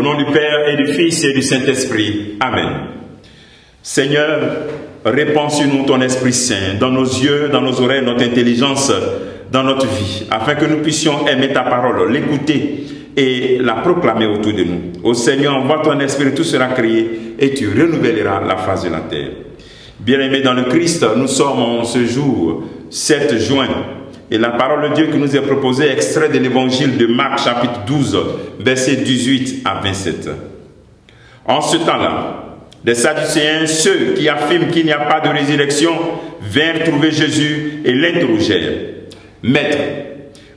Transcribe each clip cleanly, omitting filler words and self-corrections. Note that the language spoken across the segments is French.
Au nom du Père et du Fils et du Saint-Esprit. Amen. Seigneur, répands sur nous ton Esprit Saint, dans nos yeux, dans nos oreilles, notre intelligence, dans notre vie, afin que nous puissions aimer ta parole, l'écouter et la proclamer autour de nous. Ô Seigneur, envoie ton Esprit, tout sera créé et tu renouvelleras la face de la terre. Bien-aimés dans le Christ, nous sommes en ce jour 7 juin. Et la parole de Dieu qui nous est proposée est extrait de l'évangile de Marc chapitre 12, versets 18 à 27. En ce temps-là, des Sadducéens, ceux qui affirment qu'il n'y a pas de résurrection, vinrent trouver Jésus et l'interrogèrent. « Maître,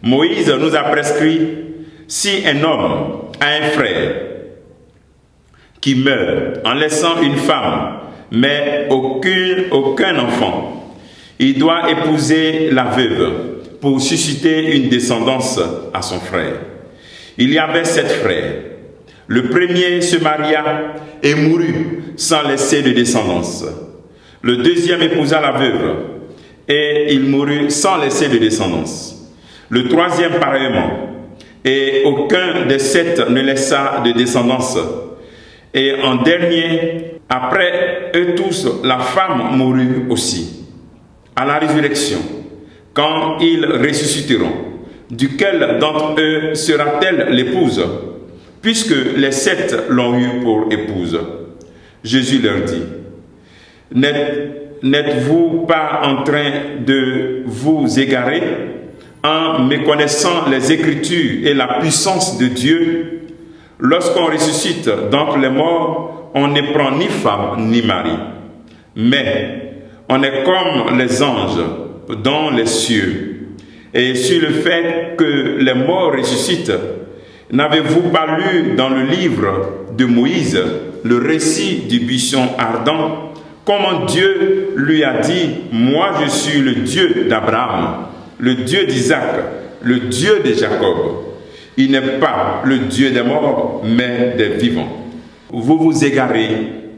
Moïse nous a prescrit, si un homme a un frère qui meurt en laissant une femme, mais aucun enfant, il doit épouser la veuve pour susciter une descendance à son frère. Il y avait 7 frères. Le premier se maria et mourut sans laisser de descendance. Le deuxième épousa la veuve et il mourut sans laisser de descendance. Le troisième pareillement. Et aucun des 7 ne laissa de descendance. Et en dernier, après eux tous, la femme mourut aussi. À la résurrection, quand ils ressusciteront, duquel d'entre eux sera-t-elle l'épouse, puisque les 7 l'ont eue pour épouse? Jésus leur dit, n'êtes-vous pas en train de vous égarer en méconnaissant les Écritures et la puissance de Dieu? Lorsqu'on ressuscite d'entre les morts, on ne prend ni femme ni mari, mais on est comme les anges dans les cieux. Et sur le fait que les morts ressuscitent, n'avez-vous pas lu dans le livre de Moïse le récit du buisson ardent, comment Dieu lui a dit, moi je suis le Dieu d'Abraham, le Dieu d'Isaac, le Dieu de Jacob. Il n'est pas le Dieu des morts, mais des vivants. Vous vous égarez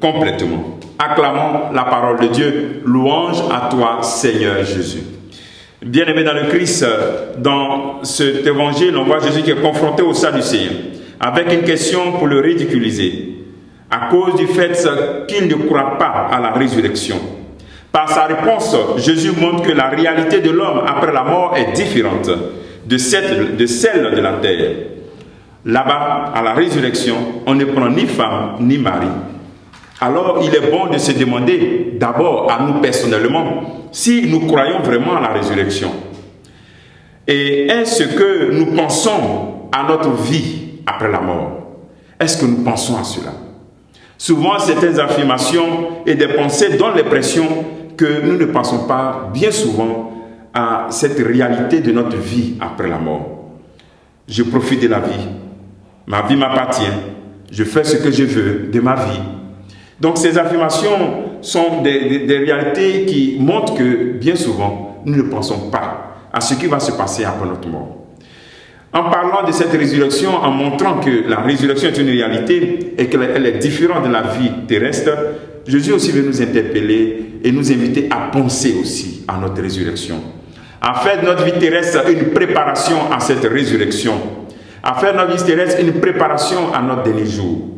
complètement. Acclamons la parole de Dieu. Louange à toi, Seigneur Jésus. Bien-aimés dans le Christ, dans cet évangile, on voit Jésus qui est confronté aux Sadducéens avec une question pour le ridiculiser à cause du fait qu'il ne croit pas à la résurrection. Par sa réponse, Jésus montre que la réalité de l'homme après la mort est différente de celle de la terre. Là-bas, à la résurrection, on ne prend ni femme ni mari. Alors, il est bon de se demander d'abord à nous personnellement si nous croyons vraiment à la résurrection. Et est-ce que nous pensons à notre vie après la mort? Est-ce que nous pensons à cela? Souvent, certaines affirmations et des pensées donnent l'impression que nous ne pensons pas bien souvent à cette réalité de notre vie après la mort. Je profite de la vie. Ma vie m'appartient. Je fais ce que je veux de ma vie. Donc ces affirmations sont des réalités qui montrent que bien souvent, nous ne pensons pas à ce qui va se passer après notre mort. En parlant de cette résurrection, en montrant que la résurrection est une réalité et qu'elle est différente de la vie terrestre, Jésus aussi veut nous interpeller et nous inviter à penser aussi à notre résurrection. À faire de notre vie terrestre une préparation à cette résurrection. À faire de notre vie terrestre une préparation à notre dernier jour.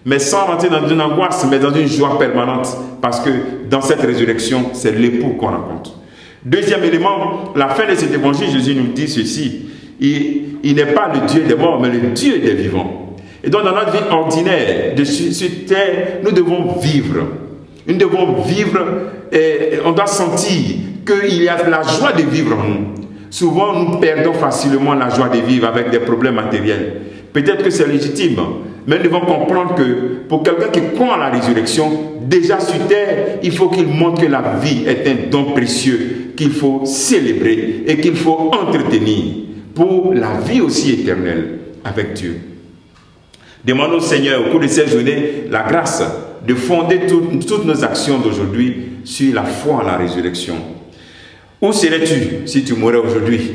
Mais sans rentrer dans une angoisse, mais dans une joie permanente. Parce que dans cette résurrection, c'est l'époux qu'on rencontre. Deuxième élément, la fin de cet évangile, Jésus nous dit ceci. Il n'est pas le Dieu des morts, mais le Dieu des vivants. Et donc dans notre vie ordinaire, sur terre, nous devons vivre. Nous devons vivre et on doit sentir qu'il y a la joie de vivre en nous. Souvent, nous perdons facilement la joie de vivre avec des problèmes matériels. Peut-être que c'est légitime, mais nous devons comprendre que pour quelqu'un qui croit à la résurrection, déjà sur terre, il faut qu'il montre que la vie est un don précieux qu'il faut célébrer et qu'il faut entretenir pour la vie aussi éternelle avec Dieu. Demandons au Seigneur au cours de cette journée la grâce de fonder toutes nos actions d'aujourd'hui sur la foi en la résurrection. Où serais-tu si tu mourais aujourd'hui?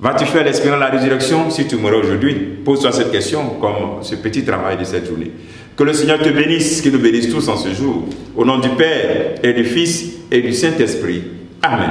Vas-tu faire l'espérance de la résurrection si tu mourais aujourd'hui? Pose-toi cette question comme ce petit travail de cette journée. Que le Seigneur te bénisse, qu'il nous bénisse tous en ce jour. Au nom du Père et du Fils et du Saint-Esprit. Amen.